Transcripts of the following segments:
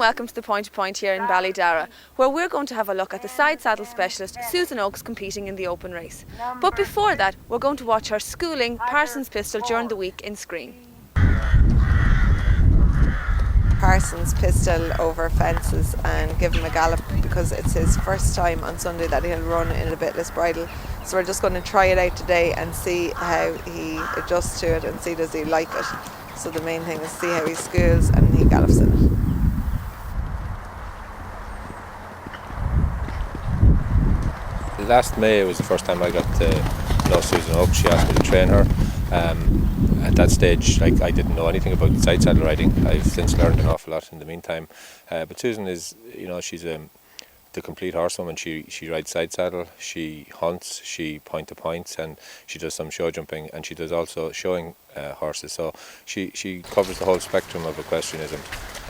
welcome to the Point to Point here in Ballydara, where we're going to have a look at the side saddle specialist Susan Oakes competing in the open race. But before that, we're going to watch her schooling Parsons pistol during the week in Screen. Parsons pistol over fences and give him a gallop because it's his first time on Sunday that he'll run in a bitless bridle. So we're just going to try it out today and see how he adjusts to it and see does he like it. So the main thing is see how he schools and he gallops in it. Last May it was the first time I got to know Susan Oakes. She asked me to train her. At that stage, I didn't know anything about side saddle riding. I've since learned an awful lot in the meantime. But Susan is, she's the complete horsewoman. She rides side saddle, she hunts, she point to points, and she does some show jumping, and she does also showing horses. So she covers the whole spectrum of equestrianism,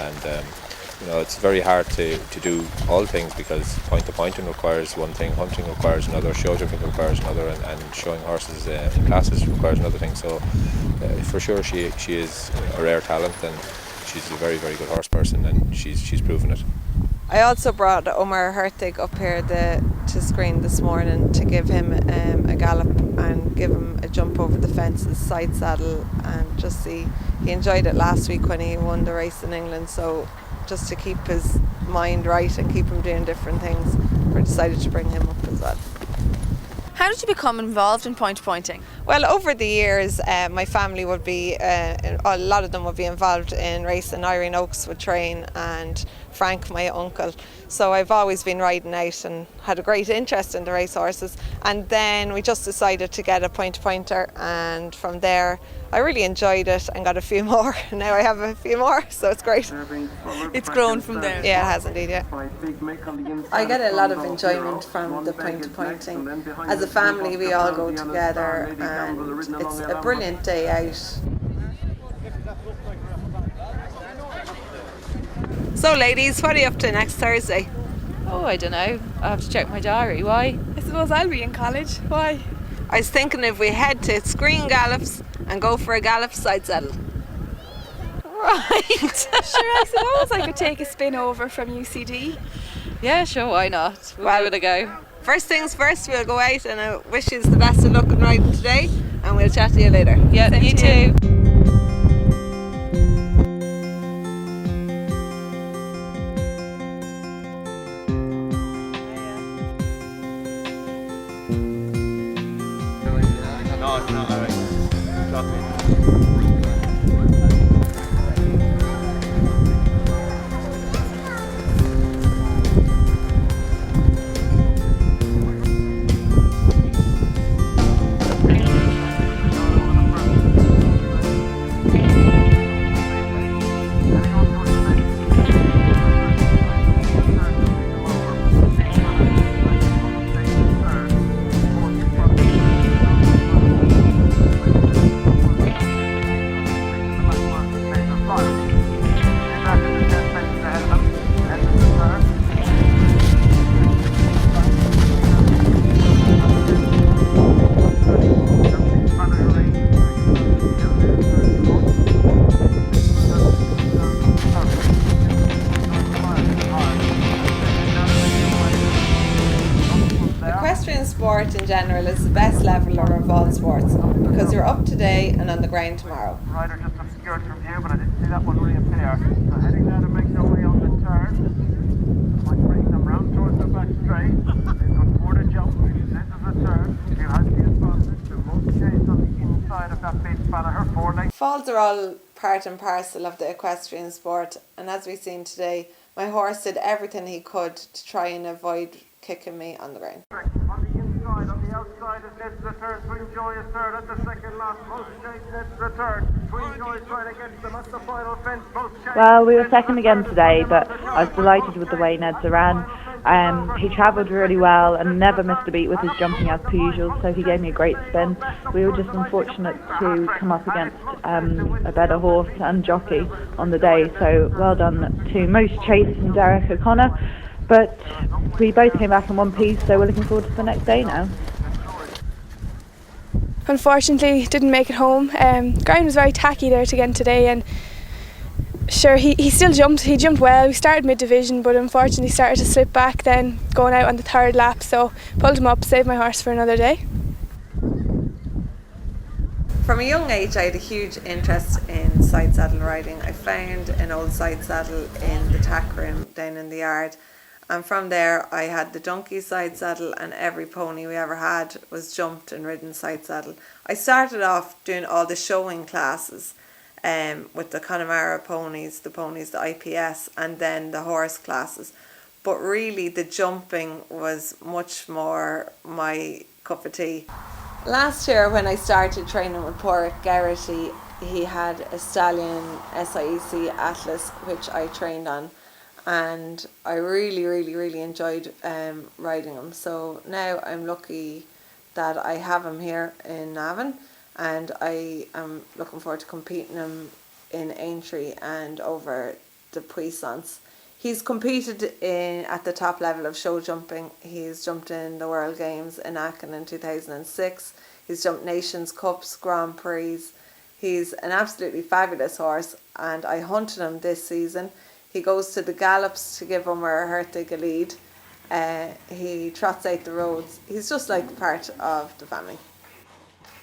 and it's very hard to do all things because point to pointing requires one thing, hunting requires another, show jumping requires another, and showing horses in classes requires another thing. So for sure she is a rare talent, and she's a very, very good horse person, and she's proven it. I also brought Omar Hertig up here to Screen this morning to give him a gallop and give him a jump over the fences, side saddle, and just see. He enjoyed it last week when he won the race in England, so just to keep his mind right and keep him doing different things, we decided to bring him up as well. How did you become involved in point pointing? Well, over the years, my family would be, a lot of them would be involved in racing. Irene Oakes would train, and Frank, my uncle. So I've always been riding out and had a great interest in the race horses. And then we just decided to get a point pointer, and from there I really enjoyed it and got a few more. Now I have a few more, so it's great. It's grown from there. Yeah, it has indeed, yeah. I get a lot of enjoyment from the point pointing. As a family, we all go together, and it's a brilliant day out. So ladies, what are you up to next Thursday? Oh, I don't know. I have to check my diary. Why? I suppose I'll be in college. Why? I was thinking if we head to Screen Gallops and go for a gallop side saddle. Right. Sure, I suppose I could take a spin over from UCD. Yeah, sure, why not? We'll give it a go. First things first, we'll go out, and I wish you the best of luck in riding today, and we'll chat to you later. Yeah, Same you to you. too. Equestrian sport in general is the best level of involved sports because you're up today and on the ground tomorrow. Rider just obscured from view, but I didn't see that one reappear. So heading now to make their way on the turn. Might bring them round towards the back straight. They've got quarter jump, this is the turn. Here has the advantage to most chase on the inside of that base spanner, her forelegs. Falls are all part and parcel of the equestrian sport, and as we've seen today, my horse did everything he could to try and avoid kicking me on the ground. On the inside, on the outside is Ned's return. Twin Joy is third at the second last. Most chase Ned's return. Twin Joy is right against them at the final fence. Most chase. Well, we were second again today, but I was delighted with the way Ned's ran. He travelled really well and never missed a beat with his jumping as per usual, so he gave me a great spin. We were just unfortunate to come up against a better horse and jockey on the day, so well done to Most Chase and Derek O'Connor. But we both came back in one piece, so we're looking forward to the next day now. Unfortunately, didn't make it home. Ground was very tacky there again today, and Sure, he still jumped. He jumped well. We started mid-division, but unfortunately started to slip back then going out on the third lap, so pulled him up, saved my horse for another day. From a young age, I had a huge interest in side saddle riding. I found an old side saddle in the tack room down in the yard, and from there I had the donkey side saddle, and every pony we ever had was jumped and ridden side saddle. I started off doing all the showing classes with the Connemara ponies, the IPS, and then the horse classes. But really the jumping was much more my cup of tea. Last year when I started training with Porrick Garrity, he had a stallion SIEC Atlas which I trained on, and I really enjoyed riding him. So now I'm lucky that I have him here in Navan, and I am looking forward to competing him in Aintree and over the Puissance. He's competed at the top level of show jumping. He's jumped in the World Games in Aachen in 2006. He's jumped Nations Cups, Grand Prix. He's an absolutely fabulous horse, and I hunted him this season. He goes to the gallops to give Umar Hertig a lead. He trots out the roads. He's just like part of the family.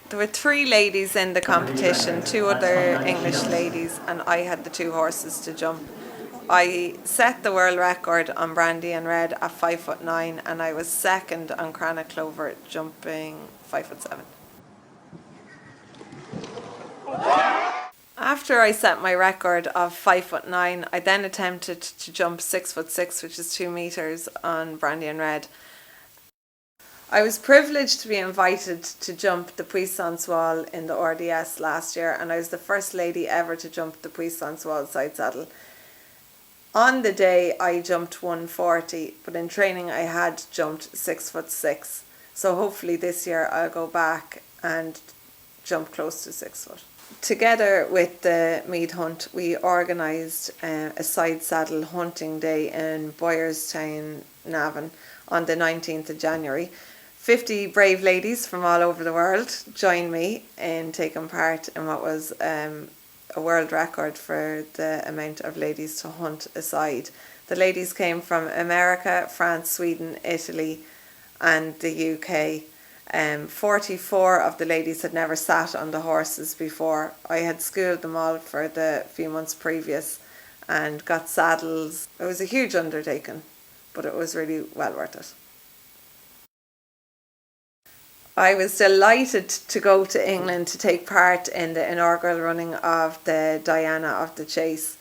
There were 3 ladies in the competition, 2 other English ladies, and I had the 2 horses to jump. I set the world record on Brandy and Red at 5'9", and I was second on Cranach Clover jumping 5'7". After I set my record of 5'9", I then attempted to jump 6'6", which is 2 meters, on Brandy and Red. I was privileged to be invited to jump the Puissance Wall in the RDS last year, and I was the first lady ever to jump the Puissance Wall side saddle. On the day I jumped 140, but in training I had jumped 6'6". So hopefully this year I'll go back and jump close to 6 foot. Together with the Mead Hunt, we organised a side saddle hunting day in Boyerstown, Navan on the 19th of January. 50 brave ladies from all over the world joined me in taking part in what was a world record for the amount of ladies to hunt a side. The ladies came from America, France, Sweden, Italy and the UK. 44 of the ladies had never sat on the horses before. I had schooled them all for the few months previous and got saddles. It was a huge undertaking, but it was really well worth it. I was delighted to go to England to take part in the inaugural running of the Diana of the Chase.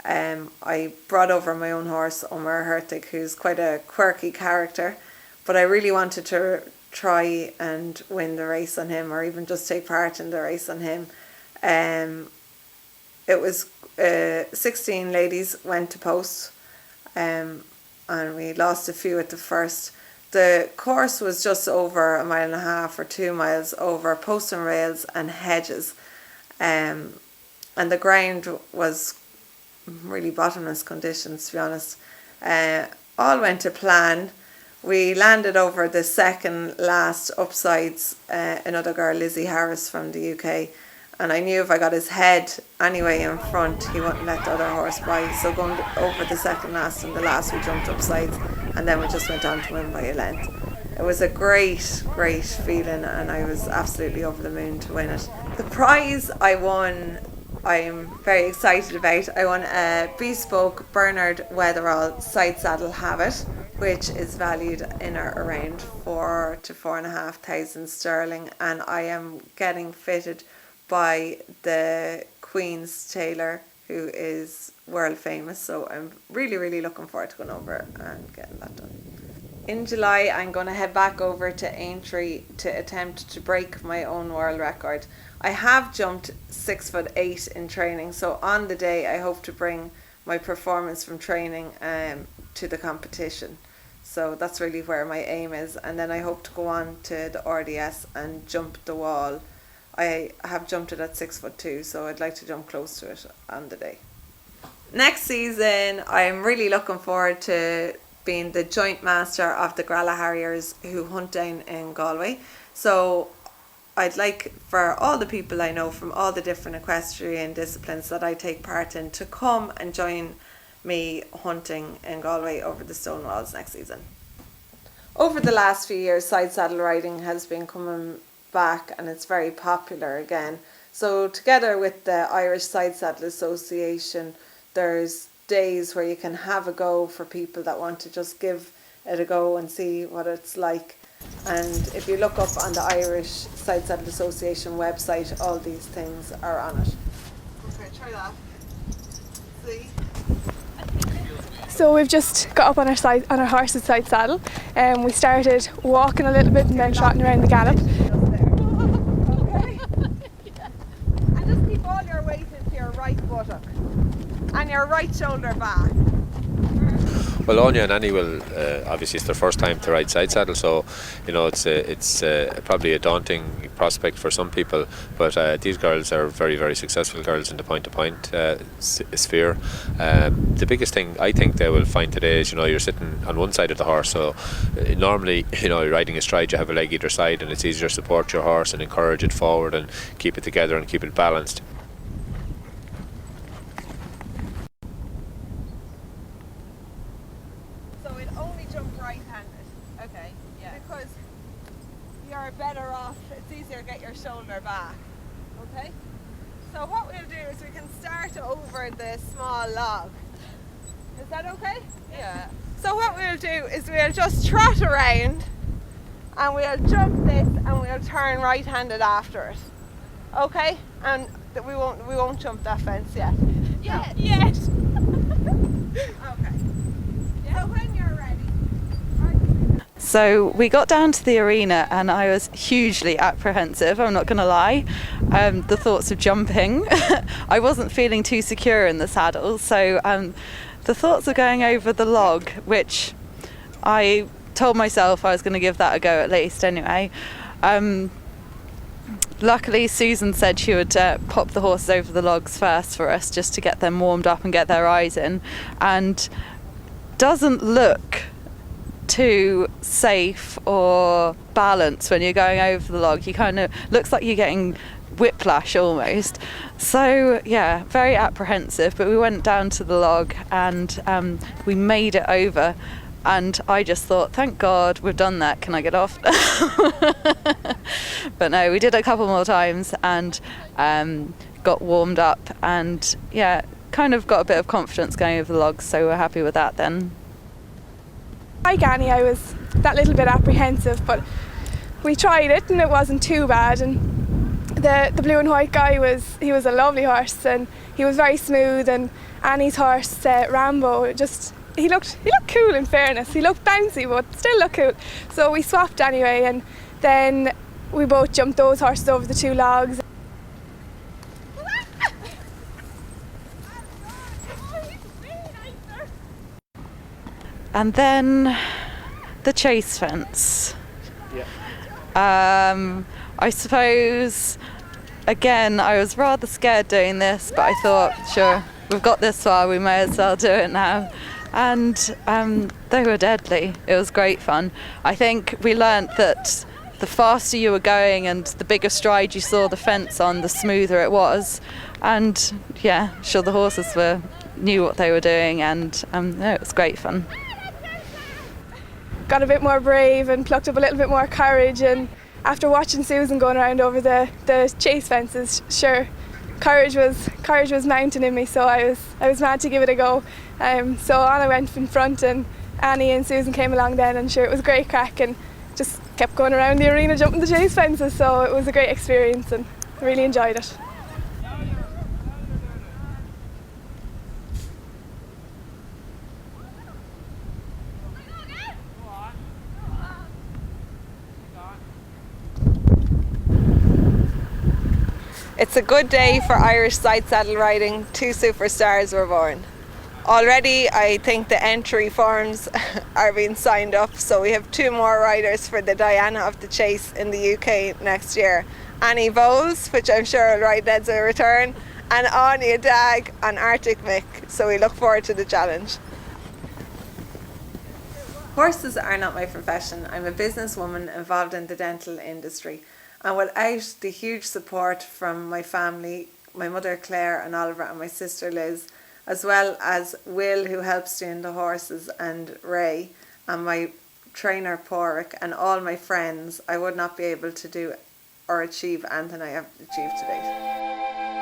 I brought over my own horse, Umar Hertig, who's quite a quirky character, but I really wanted to try and win the race on him, or even just take part in the race on him. It was 16 ladies went to post, and we lost a few at the first. The course was just over 1.5 miles or 2 miles over posts and rails and hedges, and the ground was really bottomless conditions, to be honest. All went to plan. We landed over the second last upsides, another girl, Lizzie Harris from the UK, and I knew if I got his head anyway in front, he wouldn't let the other horse by. So going over the second last and the last, we jumped upsides, and then we just went on to win by a length. It was a great feeling, and I was absolutely over the moon to win it. The prize I won, I'm very excited about. I won a bespoke Bernard Weatherall side saddle habit, which is valued in or around 4,000 to 4,500 sterling, and I am getting fitted by the Queen's tailor, who is world famous. So I'm really looking forward to going over and getting that done. In July, I'm going to head back over to Aintree to attempt to break my own world record. I have jumped 6'8" in training, so on the day I hope to bring my performance from training to the competition. So that's really where my aim is, and then I hope to go on to the RDS and jump the wall. I have jumped it at 6'2", so I'd like to jump close to it on the day. Next season, I'm really looking forward to being the joint master of the Gralla Harriers who hunt down in Galway. So I'd like for all the people I know from all the different equestrian disciplines that I take part in to come and join me hunting in Galway over the stone walls next season. Over the last few years, side saddle riding has been coming back and it's very popular again. So together with the Irish Side Saddle Association, there's days where you can have a go for people that want to just give it a go and see what it's like. And if you look up on the Irish Side Saddle Association website, all these things are on it. Okay, try that. See? So we've just got up on our horse's side saddle, and we started walking a little bit and then trotting around the gallop. Okay. And just keep all your weight into your right buttock and your right shoulder back. Well, Anya and Annie will obviously it's their first time to ride side saddle, so it's probably a daunting prospect for some people. But these girls are very, very successful girls in the point-to-point sphere. The biggest thing I think they will find today is you're sitting on one side of the horse. So normally you're riding astride, you have a leg either side, and it's easier to support your horse and encourage it forward and keep it together and keep it balanced. You're better off, it's easier to get your shoulder back. Okay? So what we'll do is we can start over the small log. Is that okay? Yeah. So what we'll do is we'll just trot around and we'll jump this and we'll turn right-handed after it. Okay? And we won't jump that fence yet. Yet. Okay. So when you're ready. So we got down to the arena and I was hugely apprehensive, I'm not going to lie. The thoughts of jumping, I wasn't feeling too secure in the saddle, so the thoughts of going over the log, which I told myself I was going to give that a go at least anyway. Luckily Susan said she would pop the horses over the logs first for us just to get them warmed up and get their eyes in, and doesn't look too safe or balanced when you're going over the log. You kind of looks like you're getting whiplash almost. So yeah, very apprehensive, but we went down to the log and we made it over, and I just thought, thank God we've done that, can I get off? But no, we did it a couple more times and got warmed up, and yeah, kind of got a bit of confidence going over the logs, so we're happy with that then. Like Annie, I was that little bit apprehensive, but we tried it and it wasn't too bad. And the blue and white guy was a lovely horse, and he was very smooth. And Annie's horse, Rambo, he looked cool. In fairness, he looked bouncy, but still looked cool. So we swapped anyway, and then we both jumped those horses over the two logs. And then the chase fence. I suppose, again, I was rather scared doing this, but I thought, sure, we've got this far, we may as well do it now. And they were deadly. It was great fun. I think we learnt that the faster you were going and the bigger stride you saw the fence on, the smoother it was. And yeah, sure, the horses knew what they were doing, and no, it was great fun. Got a bit more brave and plucked up a little bit more courage, and after watching Susan going around over the chase fences, sure, courage was mounting in me, so I was mad to give it a go. So on I went in front, and Annie and Susan came along then, and sure, it was a great crack, and just kept going around the arena jumping the chase fences, so it was a great experience and I really enjoyed it. It's a good day for Irish side saddle riding. 2 superstars were born. Already I think the entry forms are being signed up, so we have 2 more riders for the Diana of the Chase in the UK next year. Annie Bowles, which I'm sure will ride Ned's a return, and Anya Dag on Arctic Mick, so we look forward to the challenge. Horses are not my profession. I'm a businesswoman involved in the dental industry. And without the huge support from my family, my mother Claire and Oliver and my sister Liz, as well as Will, who helps doing the horses, and Ray, and my trainer Porrick, and all my friends, I would not be able to do or achieve anything I have achieved to date.